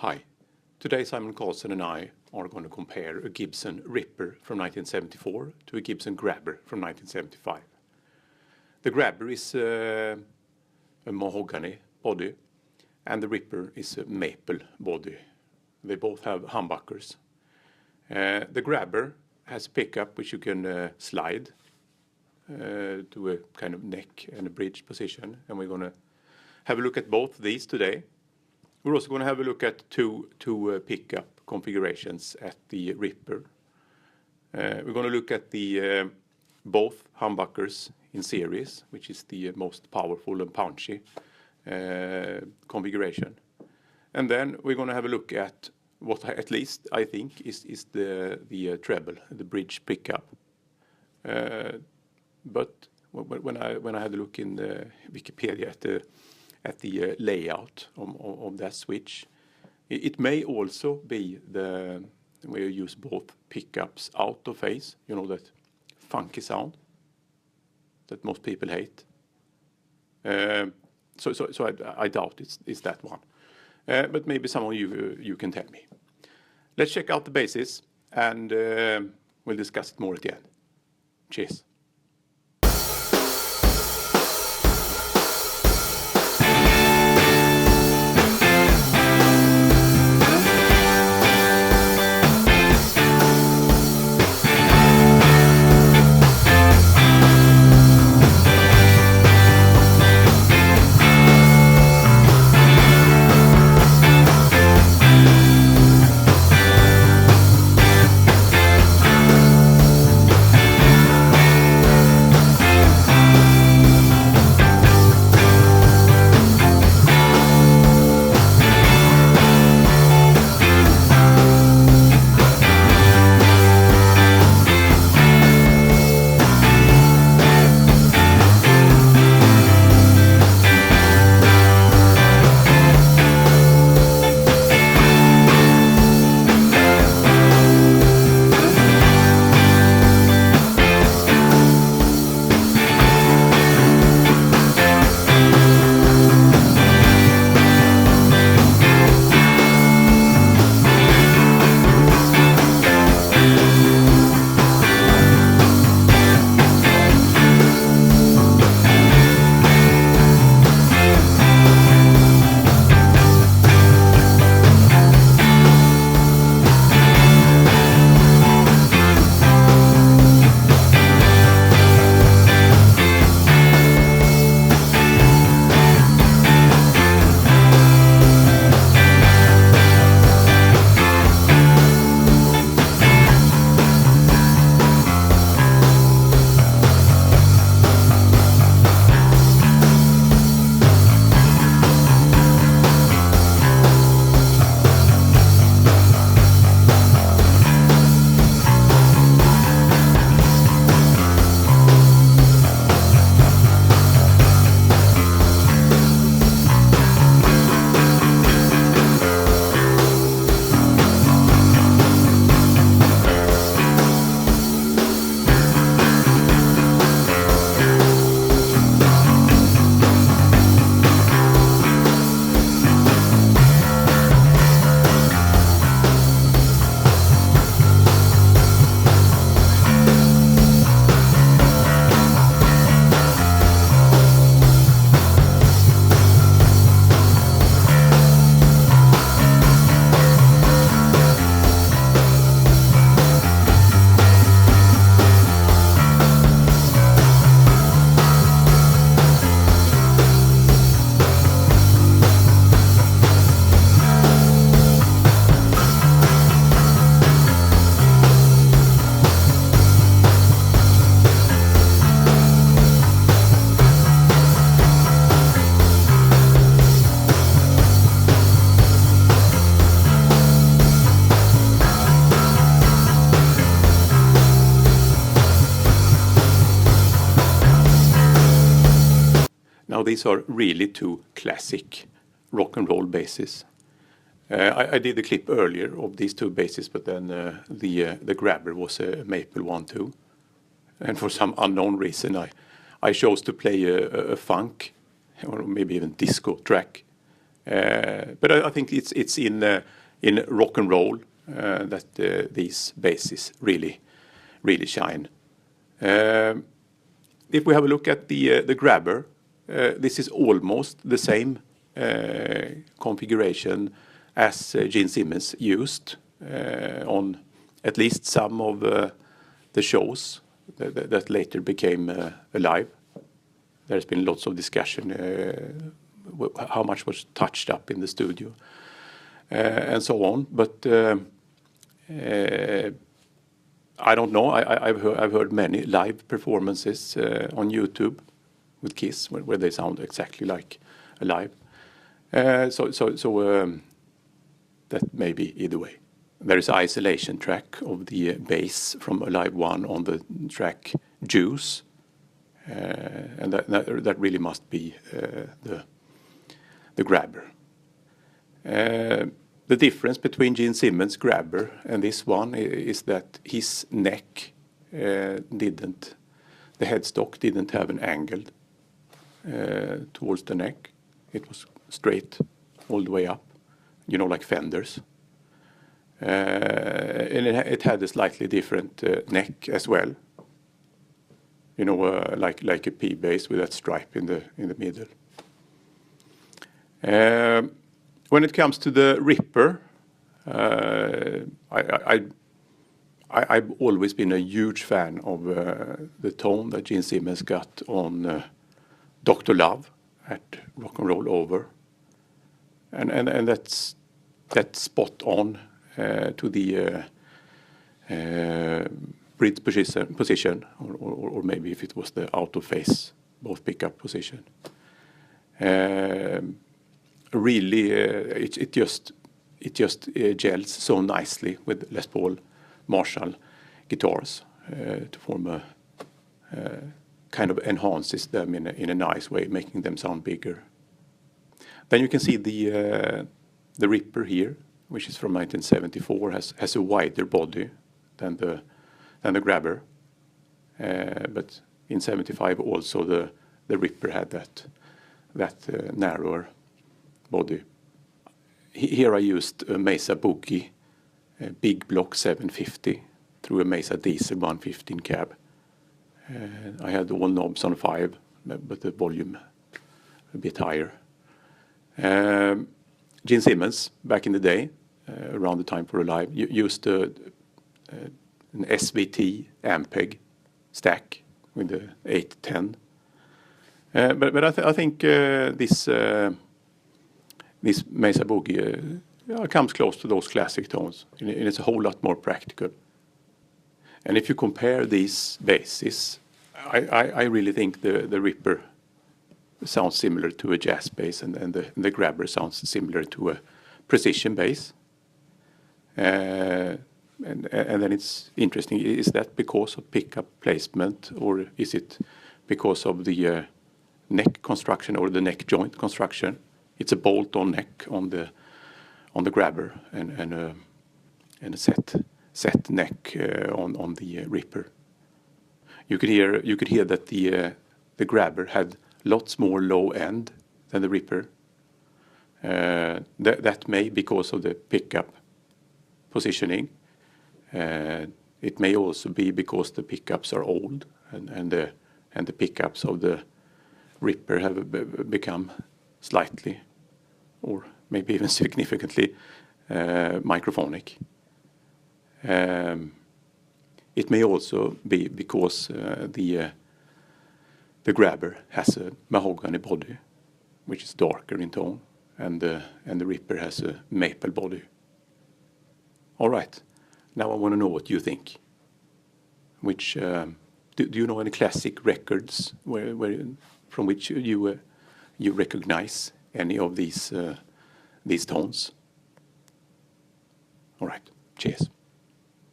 Hi, today Simon Karlsson and I are going to compare a Gibson Ripper from 1974 to a Gibson Grabber from 1975. The Grabber is a mahogany body and the Ripper is a maple body. They both have humbuckers. The Grabber has a pickup which you can slide to a kind of neck and a bridge position, and we're going to have a look at both these today. We're also going to have a look at two pickup configurations at the Ripper. We're going to look at the both humbuckers in series, which is the most powerful and punchy configuration. And then we're going to have a look at what at least I think is the treble, the bridge pickup. But when I had a look in the Wikipedia at the layout of that switch, it may also be where you use both pickups out of phase. You know, that funky sound that most people hate. So I doubt it's that one. But maybe some of you can tell me. Let's check out the bases and we'll discuss it more at the end. Cheers. These are really two classic rock and roll basses. I did a clip earlier of these two basses, but then the Grabber was a maple one too. And for some unknown reason I chose to play a funk or maybe even disco track But I think it's in rock and roll that these basses really shine. If we have a look at the grabber, this is almost the same configuration as Gene Simmons used on at least some of the shows that later became alive. There's been lots of discussion how much was touched up in the studio and so on. But I don't know. I've heard many live performances on YouTube with Kiss where they sound exactly like alive. So that may be either way. There is an isolation track of the bass from Alive 1 on the track Juice. And that really must be the grabber. The difference between Gene Simmons' grabber and this one is that his neck the headstock didn't have an angle towards the neck. It was straight all the way up, you know, like Fenders. And it had a slightly different neck as well. You know, like a P bass with that stripe in the middle. When it comes to the Ripper, I've always been a huge fan of the tone that Gene Simmons got on Dr. Love at Rock and Roll Over, and that's spot on to the bridge position, or maybe if it was the out of phase both pickup position. Really, it just gels so nicely with Les Paul Marshall guitars to form a kind of enhances them in a nice way, making them sound bigger. Then you can see the Ripper here, which is from 1974, has a wider body than the grabber, but in 75 also the Ripper had that narrower body. Here I used a Mesa Boogie Big Block 750 through a Mesa Diesel 115 cab. I had all knobs on 5, but the volume a bit higher. Gene Simmons, back in the day, around the time for Alive, used an SVT Ampeg stack with the 810. But I think this Mesa Boogie comes close to those classic tones, and it's a whole lot more practical. And if you compare these basses, I really think the Ripper sounds similar to a jazz bass, and the grabber sounds similar to a precision bass. And then it's interesting, is that because of pickup placement, or is it because of the neck construction or the neck joint construction? It's a bolt-on neck on the grabber and a set neck on the Ripper. You could hear that the grabber had lots more low end than the Ripper. That may because of the pickup positioning. It may also be because the pickups are old and the pickups of the Ripper have become slightly, or maybe even significantly, microphonic. It may also be because the grabber has a mahogany body, which is darker in tone, and the Ripper has a maple body. All right, now I want to know what you think. Which do you know any classic records from which you recognize any of these tones? All right, cheers.